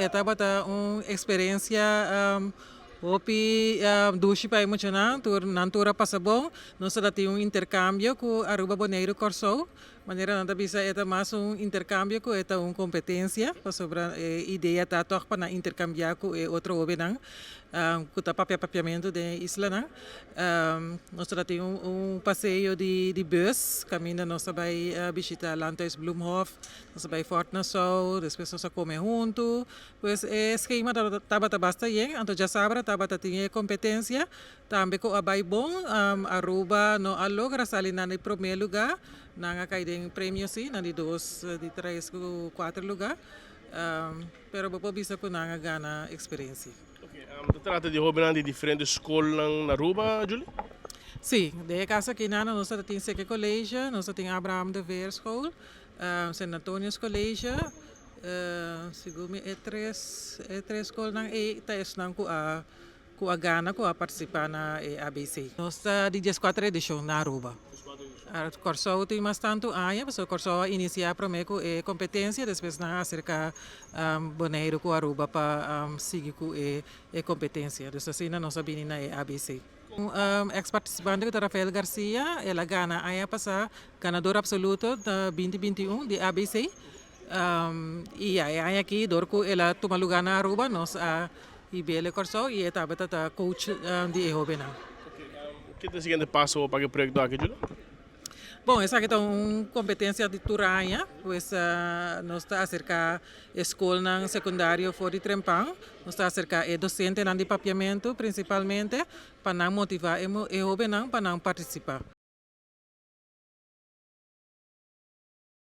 estava uma experiência Opi dushi pa emocional, tur nantura passa bom, nós temos intercâmbio com Aruba Bonaire Corso, maneira não bisa eta mais intercâmbio com eta competência, para sobre ideia tá toch para intercambiar com outro obenang, com tá papiamento de isla nang, nós temos passeio de bus, caminho nós vai visitar Landhuis Bloemhof, nós vai Fort Nassau, depois nós come junto, pues esquema tá basta yen, então já sabe tabata tinha competência, também com a bom, Aruba no alogra sali na primeiro lugar, na caída prêmio sim, na de 2, de 3, 4 lugar, pero depois bisa ko na gana experiência. Okay, trata de hobby de diferentes escolas na Aruba, Julie? Sim, de casa aqui nós temos Seque Colégio, nós temos Abraham de Veer School, San Antonius Colégio, segundo é três escolas nang taes nang ko a gana ko a participar na ABC. Nós de 14 edição na Aruba. Corso tem mais tanto anos, mas o Corso inicia primeiro com competência, depois na acerca Bonaire com Aruba para seguir com competência. Então assim nós sabemos na ABC. Ex-participante que Rafael Garcia, ela gana a passar ganador absoluto da 2021 de ABC. E aí aqui dorco ela toma lugar na Aruba, nós a Ibele Corso e estava coach de Ehobena. O que é o seguinte passo para o projeto aqui, Julie? Bom, essa aqui é uma competência de turanha, pois nós está acerca da escola secundária fora de Trempang, nós está acerca de docente de papiamento, principalmente, para motivar e jovens para participar.